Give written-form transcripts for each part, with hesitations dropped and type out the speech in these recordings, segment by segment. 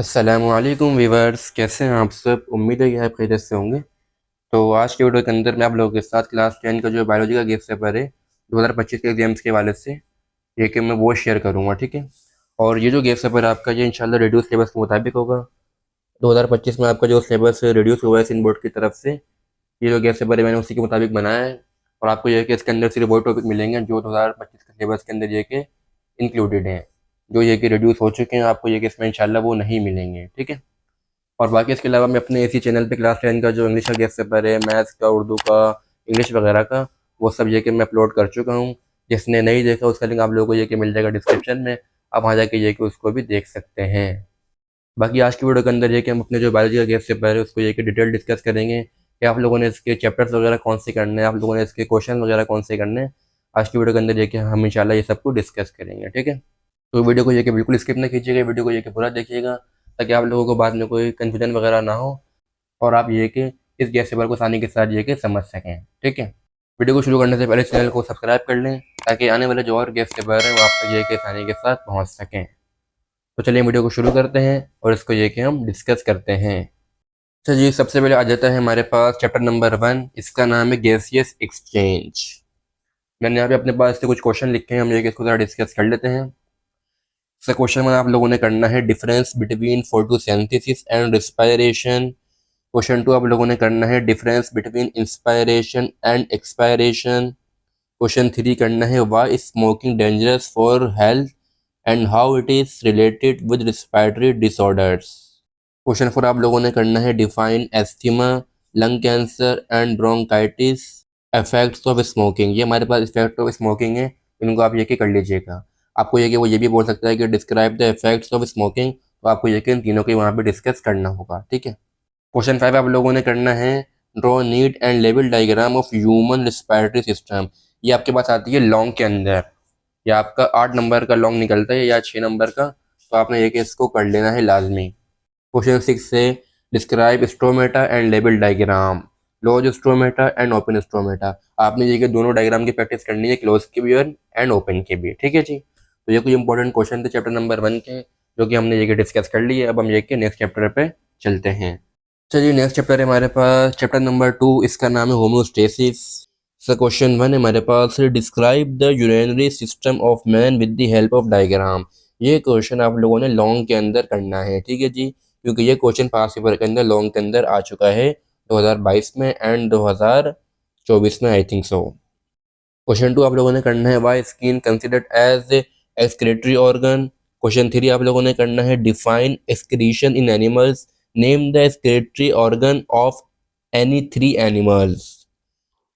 अस्सलामुअलैकुम वीवर्स, कैसे हैं आप सब। उम्मीद है कि आप खैरियत से होंगे। तो आज के वीडियो के अंदर मैं आप लोगों के साथ क्लास 10 का जो बायोलॉजी का गेस्ट पेपर है 2025 के एग्जाम्स के हवाले से ये कि मैं वो शेयर करूँगा, ठीक है। और ये जो गेस्ट पेपर है आपका ये इंशाल्लाह रेड्यूस सिलेबस के मुताबिक होगा। 2025 में आपका जो सिलेबस रेड्यूस हुआ है सिंध बोर्ड की तरफ से, ये जो गेस्ट पेपर है मैंने उसी के मुताबिक बनाया है। और आपको यह है कि इसके अंदर सिर्फ वो टॉपिक मिलेंगे जो 2025 के सिलेबस के अंदर ये कि इंक्लूडेड हैं। जो ये कि रिड्यूस हो चुके हैं आपको ये कि इसमें इंशाल्लाह वो नहीं मिलेंगे, ठीक है। और बाकी इसके अलावा मैं अपने इसी चैनल पे क्लास 10 का जो इंग्लिश का गेस्ट पेपर है, मैथ्स का, उर्दू का, इंग्लिश वगैरह का, वो सब ये कि मैं अपलोड कर चुका हूँ। जिसने नहीं देखा उसका लिंक आप लोगों को ये कि मिल जाएगा डिस्क्रिप्शन में। आप वहाँ जाके ये कि उसको भी देख सकते हैं। बाकी आज की वीडियो के अंदर ये कि हम अपने जो बायोलॉजी का गेस्ट पेपर है उसको ये कि डिटेल डिस्कस करेंगे कि आप लोगों ने इसके चैप्टर्स वगैरह कौन से करने हैं, आप लोगों ने इसके क्वेश्चन वगैरह कौन से करने हैं। आज की वीडियो के अंदर ये कि हम इंशाल्लाह ये सब कुछ डिस्कस करेंगे, ठीक है। तो वीडियो को ये कि बिल्कुल स्किप ना कीजिएगा, वीडियो को ये कि पूरा देखिएगा ताकि आप लोगों को बाद में कोई कन्फ्यूजन वगैरह ना हो और आप ये कि इस गैस पेपर को आसानी के साथ ये कि समझ सकें, ठीक है। वीडियो को शुरू करने से पहले चैनल को सब्सक्राइब कर लें ताकि आने वाले जो और गैस पेपर हैं वो आप तक ये कि आसानी के साथ पहुंच सकें। तो चलिए वीडियो को शुरू करते हैं और इसको ये कि हम डिस्कस करते हैं। अच्छा जी, सबसे पहले आ जाता है हमारे पास चैप्टर नंबर 1। इसका नाम है गैसियस एक्सचेंज। मैंने यहाँ पे अपने पास से कुछ क्वेश्चन लिखे हैं, हम ये कि इसको ज़रा डिस्कस कर लेते हैं। सर क्वेश्चन में आप लोगों ने करना है difference between photosynthesis and respiration. Question 2 आप लोगों ने करना है difference between inspiration and expiration. Question 3 करना है why smoking dangerous for health and how it is related with respiratory disorders. Question 4 आप लोगों ने करना है define asthma, lung cancer and bronchitis, effects of smoking. ये हमारे पास इफेक्ट ऑफ स्मोकिंग है, इनको आप ये कि कर लीजिएगा। आपको ये कि वो ये भी बोल सकता है कि describe the effects of smoking, तो आपको ये कि इन तीनों को वहाँ पे डिस्कस करना होगा, ठीक है। क्वेश्चन 5 आप लोगों ने करना है draw neat and level diagram of human respiratory system. ये आपके पास आती है लॉन्ग के अंदर, या आपका 8 नंबर का लॉन्ग निकलता है या 6 नंबर का, तो आपने ये कि इसको कर लेना है लाजमी। क्वेश्चन 6 से describe stromata and label diagram, close stromata and open stromata. आपने ये कि दोनों डायग्राम की प्रैक्टिस करनी है, क्लोज के भी एंड ओपन के भी, ठीक है जी। तो ये कुछ इंपॉर्टेंट क्वेश्चन थे चैप्टर नंबर 1 के जो कि हमने ये कि डिस्कस कर लिए। अब हम ये कि नेक्स्ट चैप्टर पे चलते हैं। चलिए नेक्स्ट चैप्टर है हमारे पास चैप्टर नंबर 2। इसका नाम है होम्योस्टेसिस। सर क्वेश्चन 1 है हमारे पास describe the urinary system of man with the help of diagram. ये क्वेश्चन आप लोगों ने लॉन्ग के अंदर करना है, ठीक है जी, क्योंकि ये क्वेश्चन पास पेपर के अंदर लॉन्ग के अंदर आ चुका है 2022 में एंड 2024 में, आई थिंक सो। क्वेश्चन 2 आप लोगों ने करना है why skin considered as excretory organ. Question 3 आप लोगों ने करना है define excretion in animals, name the excretory organ of any 3 animals.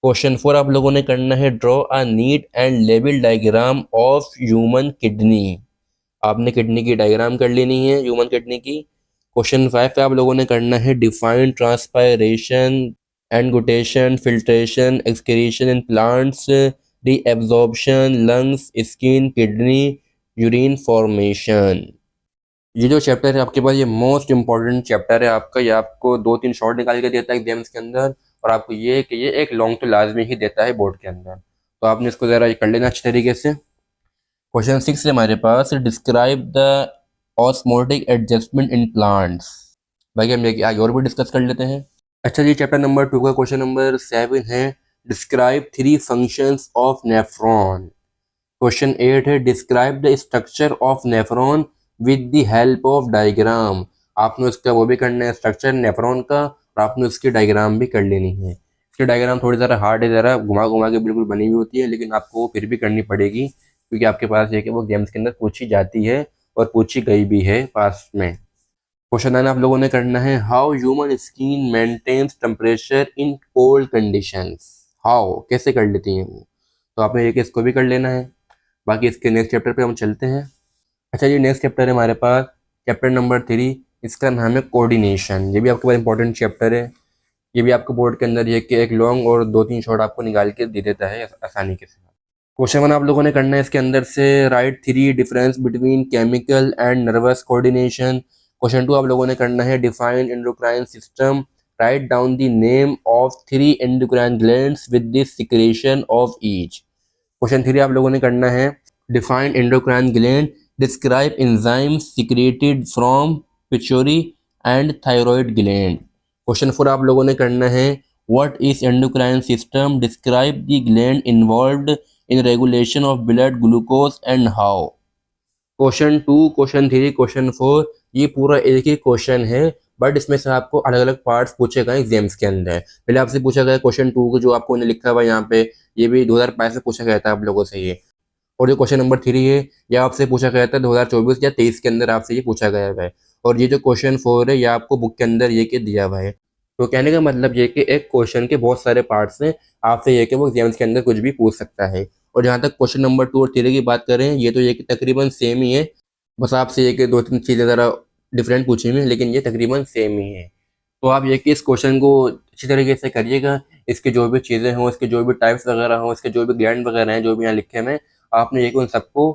Question 4 आप लोगों ने करना है draw a neat and label diagram of human kidney. आपने किडनी की डायग्राम कर लेनी है, ह्यूमन किडनी की। क्वेश्चन 5 पे आप लोगों ने करना है define transpiration, guttation, filtration, excretion in plants, reabsorption, lungs, skin, kidney, urine formation. ये जो चैप्टर है आपके पास ये मोस्ट इंपॉर्टेंट चैप्टर है आपका। ये आपको 2-3 शॉर्ट निकाल के देता है एग्जाम्स के अंदर, और आपको ये कि ये एक लॉन्ग तो लाजमी ही देता है बोर्ड के अंदर। तो आपने इसको ज़रा कर लेना अच्छे तरीके से। क्वेश्चन 6 है हमारे पास describe the osmotic adjustment in plants. भाई हम ये आगे और भी डिस्कस कर लेते हैं। अच्छा जी, चैप्टर नंबर 2 का क्वेश्चन नंबर 7 है describe 3 functions of nephron. Question 8 है describe the structure of nephron with the help of diagram. आपने उसका वो भी करना है स्ट्रक्चर नेफ्रॉन का, और आपने उसकी डायग्राम भी कर लेनी है। इसकी डायग्राम थोड़ी ज़रा हार्ड है, ज़रा घुमा घुमा के बिल्कुल बनी हुई होती है, लेकिन आपको वो फिर भी करनी पड़ेगी क्योंकि आपके पास ये कि वो गेम्स के अंदर पूछी जाती है और पूछी गई भी है पास में। क्वेश्चन 9 आप लोगों ने करना है how human skin maintains temperature in cold conditions. How कैसे कर लेती हैं वो, तो आपने ये कि इसको भी कर लेना है। बाकी इसके नेक्स्ट चैप्टर पे हम चलते हैं। अच्छा जी, नेक्स्ट चैप्टर है हमारे पास चैप्टर नंबर 3। इसका नाम है कोऑर्डिनेशन। ये भी आपके पास इंपॉर्टेंट चैप्टर है। ये भी आपको बोर्ड के अंदर ये कि एक लॉन्ग और 2-3 शॉर्ट आपको निकाल के दे देता है आसानी के साथ। क्वेश्चन 1 आप लोगों ने करना है इसके अंदर से right 3 difference between chemical and nervous coordination. Question 2 आप लोगों ने करना है define endocrine system, write down the name of 3 endocrine glands with the secretion of each. Question 3 आप लोगों ने करना है define endocrine gland, describe enzyme secreted from pituitary and thyroid gland. Question 4 आप लोगों ने करना है, what is endocrine system, describe the gland involved in regulation of blood glucose and how. Question 2, question 3, question 4 ये पूरा एक ही क्वेश्चन है, but इसमें से आपको अलग अलग पार्ट्स पूछे गए एग्जाम्स के अंदर। पहले आपसे पूछा गया क्वेश्चन 2 को, जो आपको ने लिखा हुआ है यहाँ पे, ये भी 2022 में पूछा गया था आप लोगों से ये। और जो क्वेश्चन नंबर 3 है, ये आपसे पूछा गया था 2024 या 23 के अंदर, आपसे ये पूछा गया है। और ये जो क्वेश्चन 4 है, ये आपको बुक के अंदर ये के दिया हुआ है। तो कहने का मतलब ये कि एक क्वेश्चन के बहुत सारे पार्ट्स हैं, आपसे ये कि वो एग्जाम्स के अंदर कुछ भी पूछ सकता है। और जहाँ तक क्वेश्चन नंबर 2 और 3 की बात करें, ये तो ये कि तकरीबन सेम ही है, बस आपसे ये कि 2-3 चीज़ें ज़रा डिफरेंट पूछी हुई हैं, लेकिन ये तकरीबन सेम ही है। तो आप ये कि इस क्वेश्चन को अच्छी तरीके से करिएगा, इसकी जो भी चीज़ें हों, इसके जो भी टाइप्स वगैरह हों, इसके जो भी ग्लैंड वगैरह हैं, जो भी यहाँ लिखे हैं, आपने ये कि उन सबको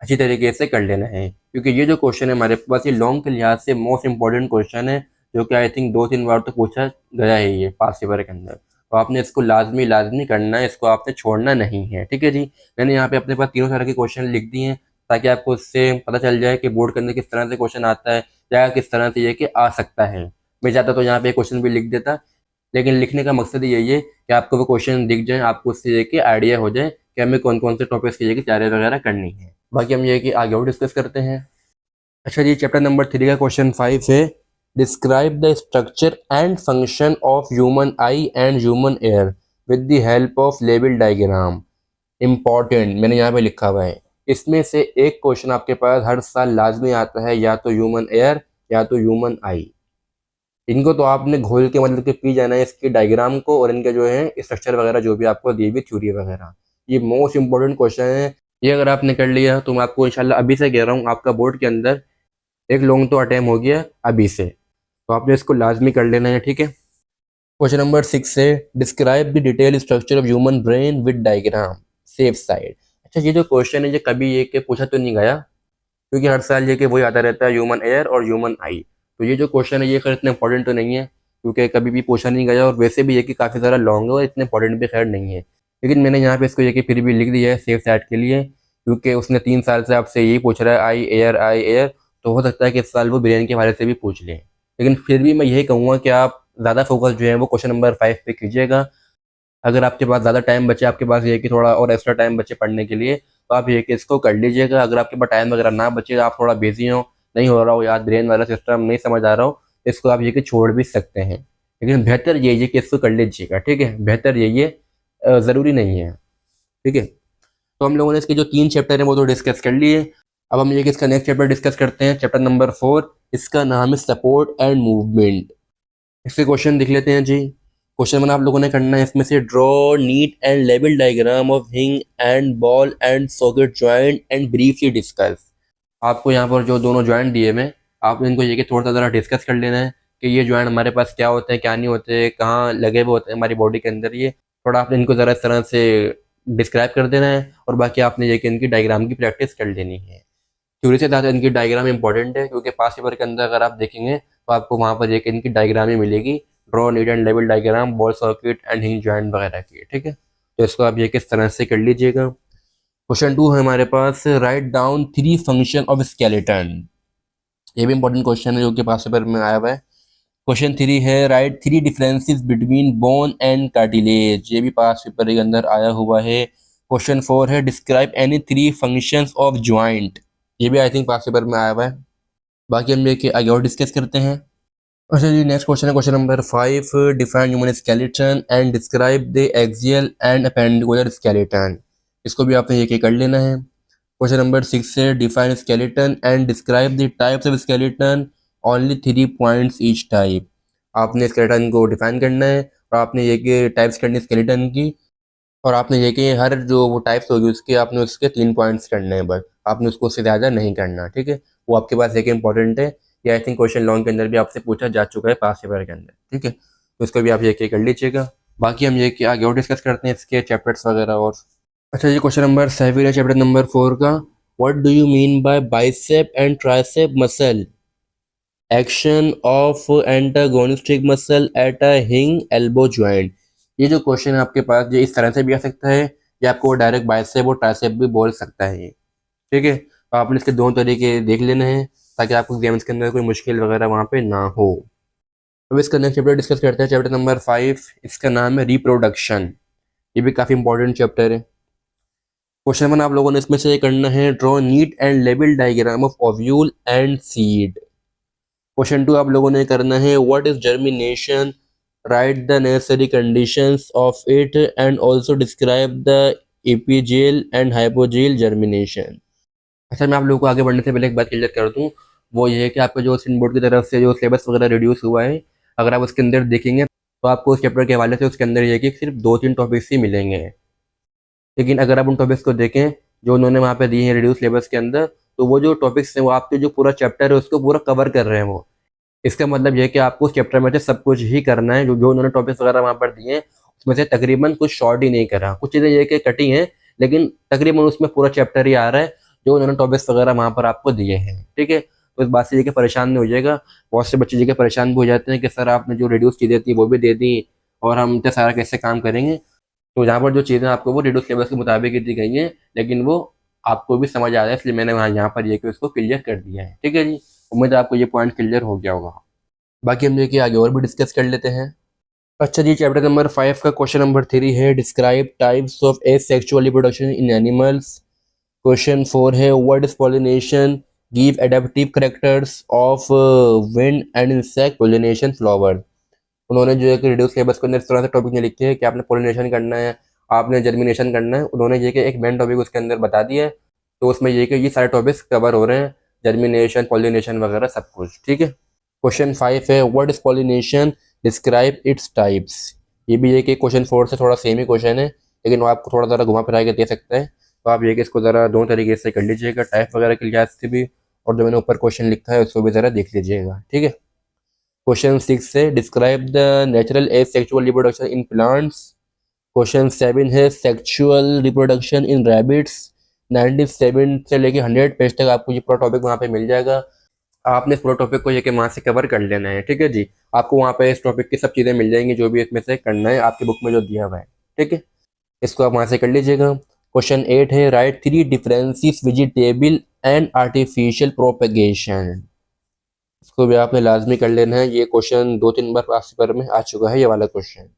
अच्छी तरीके से कर लेना है, क्योंकि ये जो क्वेश्चन है हमारे पास, ये लॉन्ग के लिहाज से मोस्ट इंपॉर्टेंट क्वेश्चन है, जो कि आई थिंक 2-3 बार तो पूछा गया है ये पास पेपर के अंदर। तो आपने इसको लाजमी लाजमी करना है, इसको आपने छोड़ना नहीं है, ठीक है जी। मैंने यहाँ पे अपने पास तीनों तरह के क्वेश्चन लिख दिए हैं, ताकि आपको उससे पता चल जाए कि बोर्ड के अंदर किस तरह से क्वेश्चन आता है, या किस तरह से ये कि आ सकता है। मैं चाहता तो यहाँ पे क्वेश्चन भी लिख देता, लेकिन लिखने का मकसद यही है कि आपको वो क्वेश्चन दिख जाए, आपको उससे ये कि आइडिया हो जाए कि हमें कौन कौन से टॉपिक्स की कि तैयारी वगैरह करनी है। बाकी हम ये कि आगे और डिस्कस करते हैं। अच्छा जी, चैप्टर नंबर 3 का क्वेश्चन 5 है, describe the structure and function of human I and human air with the help of level diagram. Important मैंने यहाँ पे लिखा हुआ है, इसमें से एक क्वेश्चन आपके पास हर साल लाजमी आता है, या तो ह्यूमन एयर या तो ह्यूमन आई। इनको तो आपने घोल के मतलब कि पी जाना है, इसके डायग्राम को, और इनके जो है स्ट्रक्चर वगैरह जो भी आपको दी हुई थ्योरी वगैरह। ये मोस्ट इंपॉर्टेंट क्वेश्चन है, ये अगर आपने कर लिया तो मैं आपको इंशाल्लाह अभी से कह रहा हूँ, आपका बोर्ड के अंदर एक लॉन्ग तो अटैम्प्ट हो गया अभी से, तो आपने इसको लाजमी कर लेना है, ठीक है। क्वेश्चन नंबर 6 है, describe the detail structure of human brain with diagram safe side. अच्छा, ये जो क्वेश्चन है, ये कभी ये के पूछा तो नहीं गया, क्योंकि हर साल ये कि वही आता रहता है, ह्यूमन एयर और ह्यूमन आई। तो ये जो क्वेश्चन है, ये खैर इतना इंपॉर्टेंट तो नहीं है, क्योंकि कभी भी पूछा नहीं गया, और वैसे भी ये कि काफ़ी ज़्यादा लॉन्ग है और इतने इंपॉर्टेंट भी खैर नहीं है। लेकिन मैंने यहाँ पे इसको ये कि फिर भी लिख दिया है सेफ साइड के लिए, क्योंकि उसने 3 साल से आपसे यही पूछ रहा है आई एयर, तो हो सकता है कि इस साल वो ब्रेन के हवाले से भी पूछ लें। लेकिन फिर भी मैं यही कहूँगा कि आप ज़्यादा फोकस जो है वो क्वेश्चन नंबर 5 पे कीजिएगा। अगर आपके पास ज़्यादा टाइम बचे, आपके पास ये कि थोड़ा और एक्स्ट्रा टाइम बचे पढ़ने के लिए, तो आप ये कि इसको कर लीजिएगा। अगर आपके पास टाइम वगैरह ना बचे, आप थोड़ा बिजी हो, नहीं हो रहा हो याद, ब्रेन वाला सिस्टम नहीं समझ आ रहा हो, इसको आप ये कि छोड़ भी सकते हैं। लेकिन बेहतर यही है कि इसको कर लीजिएगा, ठीक है, बेहतर यही है, ज़रूरी नहीं है, ठीक है। तो हम लोगों ने इसके जो 3 चैप्टर हैं वो तो डिस्कस कर लिए। अब हम ये कि इसका नेक्स्ट चैप्टर डिस्कस करते हैं, चैप्टर नंबर 4, इसका नाम है सपोर्ट एंड मूवमेंट। इसके क्वेश्चन देख लेते हैं जी। क्वेश्चन 1 आप लोगों ने करना है, इसमें से draw neat and level diagram of hinge and ball and socket joint and briefly discuss. आपको यहाँ पर जो दोनों जॉइंट दिए हुए, आपने इनको ये कि थोड़ा सा ज़रा डिस्कस कर लेना है कि ये जॉइंट हमारे पास क्या होते हैं, क्या नहीं होते, कहाँ लगे हुए होते हैं हमारी बॉडी के अंदर। ये थोड़ा आपने इनको ज़रा इस तरह से डिस्क्राइब कर देना है, और बाकी आपने ये कि इनकी डायग्राम की प्रैक्टिस कर लेनी है। थ्योरी से ज़्यादा इनकी डायग्राम इंपॉर्टेंट है, क्योंकि पास पेपर के अंदर अगर आप देखेंगे तो आपको वहाँ पर एक इनकी डायग्राम ही मिलेगी, draw need and level diagram ball socket and hinge joint वगैरह की, ठीक है। तो इसको आप ये किस तरह से कर लीजिएगा। क्वेश्चन 2 है हमारे पास, write down 3 function of skeleton. ये भी इंपॉर्टेंट क्वेश्चन है, जो कि पास पेपर में आया हुआ है। क्वेश्चन 3 है, right 3 differences between bone and cartilage. ये भी पास पेपर के अंदर आया हुआ है। क्वेश्चन 4 है, describe any 3 functions of joint. ये भी आई थिंक पास पेपर में आया हुआ है। बाकी हम लेके आगे और डिस्कस करते हैं। अच्छा जी, नेक्स्ट क्वेश्चन है question number 5, define human skeleton and describe the axial and appendicular skeleton. इसको भी आपने ये कर लेना है। क्वेश्चन नंबर 6 है, define skeleton and describe the types of skeleton, only 3 points each type. आपने स्केलेटन को डिफाइन करना है, और आपने ये कि टाइप्स करनी है स्केलेटन की, और आपने ये कि हर जो वो टाइप्स होगी उसके आपने उसके 3 पॉइंट्स करने हैं बस, आपने उसको उससे ज़्यादा नहीं करना, ठीक है। वो आपके पास एक इंपॉर्टेंट है, ये आई थिंक क्वेश्चन लॉन्ग के अंदर भी आपसे पूछा जा चुका है पास पेपर के अंदर, ठीक है। तो इसको भी आप ये कर लीजिएगा। बाकी हम ये कि आगे और डिस्कस करते हैं इसके चैप्टर्स वगैरह और। अच्छा, ये क्वेश्चन नंबर 7 है चैप्टर नंबर 4 का, what do you mean by bicep and tricep muscle, action of antagonistic muscle at a हिंग एल्बो जॉइंट। ये जो क्वेश्चन है आपके पास, ये इस तरह से भी आ सकता है, या आपको डायरेक्ट बाइसेप और ट्राइसेप भी बोल सकता है ये, ठीक है। तो आपने इसके दोनों तरीके देख लेने हैं। ताकि आपको एग्जाम्स के अंदर कोई मुश्किल वगैरह वहाँ पे ना हो। अब इसका नेक्स्ट चैप्टर डिस्कस करते हैं, चैप्टर नंबर 5। इसका नाम है रिप्रोडक्शन। ये भी काफ़ी इंपॉर्टेंट चैप्टर है। क्वेश्चन 1 आप लोगों ने इसमें से करना है, draw neat and label diagram of ovule and seed. Question 2 आप लोगों ने करना है, what is germination, write the necessary conditions of it and also describe the epigeal and hypogeal germination. अच्छा, मैं आप लोगों को आगे बढ़ने से पहले एक बात क्लियर कर दूं, वो ये है कि आपका जो सिंड बोर्ड की तरफ से जो सिलेबस वगैरह रिड्यूस हुआ है, अगर आप उसके अंदर देखेंगे तो आपको उस चैप्टर के हवाले से उसके अंदर ये है कि सिर्फ 2-3 टॉपिक्स ही मिलेंगे। लेकिन अगर आप उन टॉपिक्स को देखें जो उन्होंने वहाँ पे दिए हैं रिड्यूस सिलेबस के अंदर, तो वो जो टॉपिक्स हैं वो आपके जो पूरा चैप्टर है उसको पूरा कवर कर रहे हैं वो। इसका मतलब ये है कि आपको उस चैप्टर में से सब कुछ ही करना है, जो जो उन्होंने टॉपिक्स वगैरह वहाँ पर दिए हैं उसमें से तकरीबन कुछ शॉर्ट ही नहीं करा, कुछ चीज़ें ये कि कटी हैं, लेकिन तकरीबन उसमें पूरा चैप्टर ही आ रहा है जो उन्होंने टॉपिक्स वगैरह वहाँ पर आपको दिए हैं। ठीक है, तो इस बात से ये कि परेशान नहीं हो जाएगा। बहुत से बच्चे ये कि परेशान भी हो जाते हैं कि सर आपने जो रिड्यूस चीज़ें थी वो भी दे दी और हम इतना सारा कैसे काम करेंगे। तो जहाँ पर जो चीज़ें आपको वो रिड्यूस सिलेबस के मुताबिक ही दी गई हैं, लेकिन वो आपको भी समझ आ रहा है, इसलिए मैंने वहाँ यहाँ पर ये कि उसको क्लियर कर दिया है। ठीक है जी, उम्मीद है आपको ये पॉइंट क्लियर हो गया होगा। बाकी हम देखिए आगे और भी डिस्कस कर लेते हैं। अच्छा जी, चैप्टर नंबर 5 का क्वेश्चन नंबर 3 है, describe types of asexual reproduction in animals. Question 4 है, what is pollination, give adaptive characters of wind and insect pollination flower. उन्होंने जो है कि रिड्यूस सिलेबस के अंदर इस तरह से टॉपिक नहीं लिखे हैं कि आपने पॉलिनेशन करना है, आपने जर्मिनेशन करना है। उन्होंने ये कि एक मेन टॉपिक उसके अंदर बता दिया है, तो उसमें ये कि ये सारे टॉपिक्स कवर हो रहे हैं, जर्मिनेशन, पॉलिनेशन वगैरह सब कुछ। ठीक है, क्वेश्चन 5 है, what is pollination, describe its types. ये भी है कि क्वेश्चन 4 से थोड़ा सेम ही क्वेश्चन है, लेकिन वो आपको थोड़ा ज़रा घुमा फिरा के दे सकता है, तो आप ये कि इसको ज़रा दो तरीके से कर लीजिएगा, टाइप वगैरह के लिहाज से भी, और जो मैंने ऊपर क्वेश्चन लिखा है उसको भी ज़रा देख लीजिएगा। ठीक है, क्वेश्चन 6 है, describe the natural asexual reproduction in plants. Question 7 है, सेक्सुअल रिप्रोडक्शन इन रैबिट्स। 97 से लेके 100 पेज तक आपको ये पूरा टॉपिक वहाँ पे मिल जाएगा। आपने इस पूरा टॉपिक को ये कि वहाँ से कवर कर लेना है। ठीक है जी, आपको वहाँ पे इस टॉपिक की सब चीज़ें मिल जाएंगी जो भी इसमें से करना है आपकी बुक में जो दिया हुआ है। ठीक है, इसको आप वहाँ से कर लीजिएगा। क्वेश्चन 8 है, right 3 differences vegetable and artificial propagation. इसको भी आपने लाजमी कर लेना है, ये क्वेश्चन 2-3 बार पास पेपर में आ चुका है ये वाला क्वेश्चन।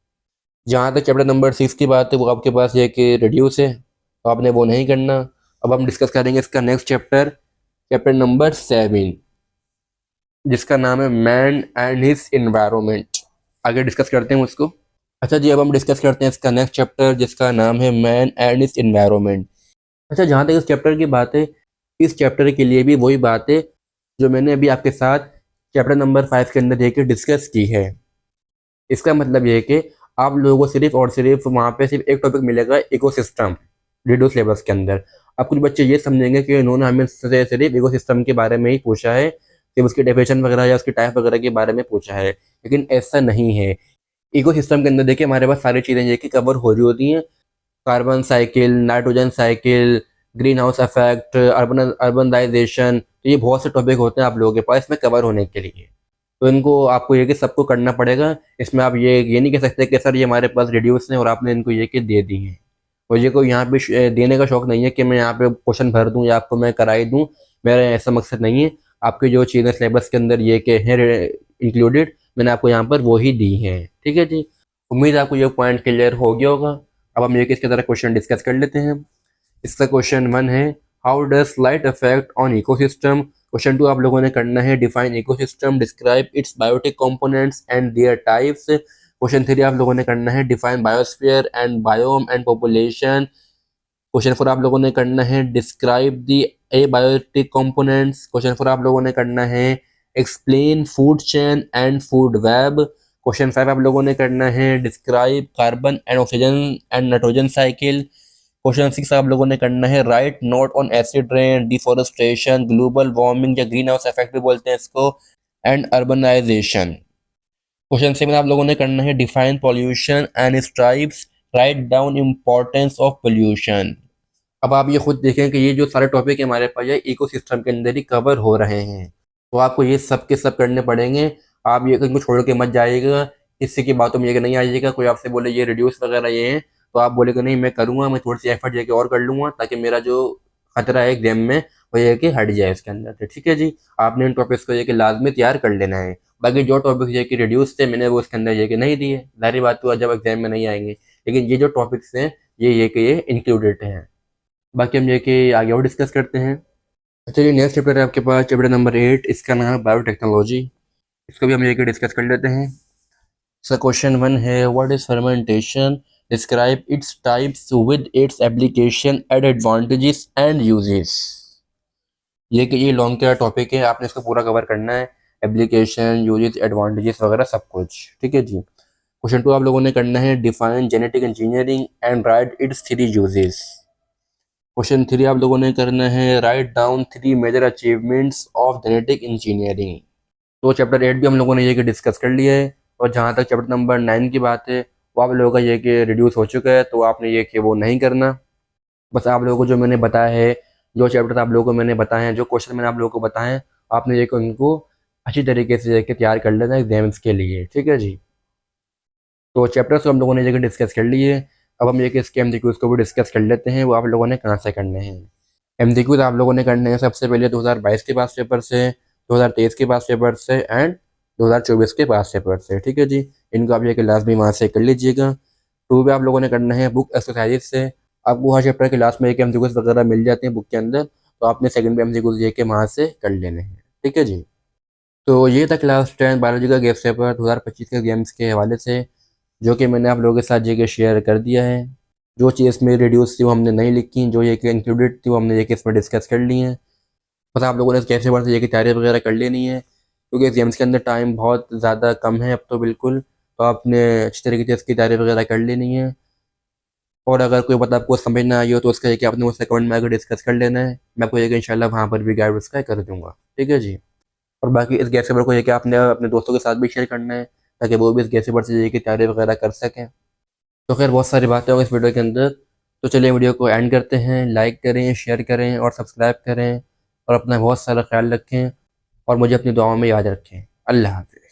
जहाँ तक चैप्टर नंबर 6 की बात है वो आपके पास ये कि रिड्यूस है, तो आपने वो नहीं करना। अब हम डिस्कस करेंगे इसका नेक्स्ट चैप्टर, चैप्टर नंबर 7, जिसका नाम है मैन एंड हिज एनवायरनमेंट। आगे डिस्कस करते हैं उसको। अच्छा जी, अब हम डिस्कस करते हैं इसका नेक्स्ट चैप्टर जिसका नाम है मैन एंड हिज एनवायरनमेंट। अच्छा, जहाँ तक इस चैप्टर की बात है, इस चैप्टर के लिए भी वही बात है जो मैंने अभी आपके साथ चैप्टर नंबर 5 के अंदर देकर डिस्कस की है। इसका मतलब ये है कि आप लोगों को सिर्फ और सिर्फ वहाँ पे सिर्फ एक टॉपिक मिलेगा, इकोसिस्टम, रिड्यूस सिलेबस के अंदर। अब कुछ बच्चे ये समझेंगे कि इन्होंने हमें सिर्फ इकोसिस्टम के बारे में ही पूछा है, सिर्फ उसकी डेफिनेशन वगैरह या उसकी टाइप वगैरह के बारे में पूछा है, लेकिन ऐसा नहीं है। इकोसिस्टम के अंदर देखिए हमारे पास सारी चीज़ें ये कि कवर हो रही होती हैं, carbon cycle, nitrogen cycle, greenhouse effect, urbanisation, तो ये बहुत से टॉपिक होते हैं आप लोगों के पास इसमें कवर होने के लिए। तो इनको आपको ये कि सबको करना पड़ेगा। इसमें आप ये नहीं कह सकते कि सर ये हमारे पास रिड्यूस हैं और आपने इनको ये कि दे दी हैं। मुझे कोई यहाँ पे देने का शौक नहीं है कि मैं यहाँ पे क्वेश्चन भर दूँ या आपको मैं कराई दूँ, मेरा ऐसा मकसद नहीं है। आपकी जो चीज़ें सिलेबस के अंदर ये के हैं इंक्लूडेड, मैंने आपको यहाँ पर वो ही दी हैं। ठीक है जी, उम्मीद है आपको ये पॉइंट क्लियर हो गया होगा। अब हम ये कि इसके तरह क्वेश्चन डिस्कस कर लेते हैं। इसका क्वेश्चन 1 है, how does light affect on ecosystem. Question 2 आप लोगों ने करना है, define ecosystem, describe its biotic components and their types. Question 3 आप लोगों ने करना है, define biosphere and biome and population. Question 4 आप लोगों ने करना है, describe the abiotic components. Question 4 आप लोगों ने करना है, explain food chain and food web. Question 5 आप लोगों ने करना है, describe carbon and oxygen and nitrogen cycle. Question 6 आप लोगों ने करना है, right note on acid rain, deforestation, global warming या ग्रीन हाउस इफेक्ट भी बोलते हैं इसको, एंड अर्बनाइजेशन। क्वेश्चन 7 आप लोगों ने करना है, define pollution and its types, write down importance of pollution. अब आप ये खुद देखें कि ये जो सारे टॉपिक हमारे पास ये इकोसिस्टम के अंदर ही कवर हो रहे हैं, तो आपको ये सब के सब करने पड़ेंगे। आप ये इनको छोड़ के मत जाइएगा, किसी की बातों में ये नहीं आइएगा। कोई आपसे बोले ये रिड्यूस वगैरह ये हैं, तो आप बोलेगा नहीं मैं करूँगा, मैं थोड़ी सी एफर्ट लेके और कर लूँगा ताकि मेरा जो खतरा है एग्जाम में वो ये कि हट जाए इसके अंदर से। ठीक है जी, आपने इन टॉपिक्स को ये कि लाजमी तैयार कर लेना है। बाकी जो टॉपिक्स ये कि रिड्यूस थे मैंने वो उसके अंदर ये कि नहीं दिए, जाहिर बात हुआ जब एग्जाम में नहीं आएंगे, लेकिन ये जो टॉपिक्स हैं ये कि ये इंक्लूडेड हैं। बाकी हम ये कि आगे और डिस्कस करते हैं। चलिए नेक्स्ट चैप्टर है आपके पास, चैप्टर नंबर 8, इसका नाम है बायोटेक्नोलॉजी। इसको भी हम ये कि डिस्कस कर लेते हैं। सो क्वेश्चन 1 है, what is fermentation, describe its types with its application and advantages and uses. ये कि ये लॉन्ग का टॉपिक है, आपने इसको पूरा कवर करना है, एप्लीकेशन, यूजेस, एडवांटेजेस वगैरह सब कुछ। ठीक है जी। क्वेश्चन 2 आप लोगों ने करना है, define genetic engineering and write its 3 uses. Question 3 आप लोगों ने करना है, write down 3 major achievements of genetic engineering. तो चैप्टर 8 भी हम लोगों ने ये कि डिस्कस कर लिया है, और जहाँ तक चैप्टर नंबर 9 की बात है वो आप लोगों का ये कि रिड्यूस हो चुका है, तो आपने ये कि वो नहीं करना। बस आप लोगों को जो मैंने बताया है, जो चैप्टर आप लोगों को मैंने बताए हैं, जो क्वेश्चन मैंने आप लोगों को बताए हैं, आपने ये कि उनको अच्छी तरीके से ये तैयार कर लेना एग्जाम्स के लिए। ठीक है जी। तो चैप्टर्स को हम लोगों ने ये डिस्कस कर लिए, अब हम ये कि इसके एमसीक्यूज को भी डिस्कस कर लेते हैं, वो आप लोगों ने कहाँ से करने हैं। एमसीक्यूज आप लोगों ने करने हैं सबसे पहले 2022 के पास पेपर से, 2023 के पास पेपर से एंड 2024 के पास पेपर से। ठीक है जी, इनको आप ये कि लाजमी वहाँ से कर लीजिएगा। 2 भी आप लोगों ने करना है बुक एक्सरसाइज से, आपको हर चैप्टर के लास्ट में एक एमसीक्यूज वगैरह मिल जाते हैं बुक के अंदर, तो आपने सेकंड भी एमसीक्यूज ये कि वहाँ से कर लेने हैं। ठीक है जी। तो ये था क्लास 10 बायोलॉजी का गेस्ट पेपर 2025 के गेम्स के हवाले से, जो कि मैंने आप लोगों के साथ ये कि शेयर कर दिया है। जो चीज़ में रिड्यूस थी वो हमने नहीं लिखी, जो ये कि इंक्लूडेड थी वो हमने ये कि इसमें डिस्कस कर ली है। बस आप लोगों ने कैसे वर्ष ये कि तैयारी वगैरह कर लेनी है, क्योंकि गेम्स के अंदर टाइम बहुत ज़्यादा कम है अब तो बिल्कुल, तो आपने अच्छी तरीके से इसकी तैयारी वगैरह कर लेनी है। और अगर कोई बात आपको समझ ना आई हो तो उसका ये कि आपने मुझसे कमेंट में आकर डिस्कस कर लेना है, मैं आपको ये कि इंशाल्लाह वहाँ पर भी गाइड उसका कर दूँगा। ठीक है जी। और बाकी इस गैस पेपर को ये कि आपने अपने दोस्तों के साथ भी शेयर करना है, ताकि वो भी इस गैस पेपर से ये कि तैयारी वगैरह कर सकें। तो खैर बहुत सारी बातें होंगी इस वीडियो के अंदर, तो चलिए वीडियो को एंड करते हैं। लाइक करें, शेयर करें और सब्सक्राइब करें, और अपना बहुत सारा ख्याल रखें, और मुझे अपनी दुआओं में याद रखें। अल्लाह हाफ़िज़।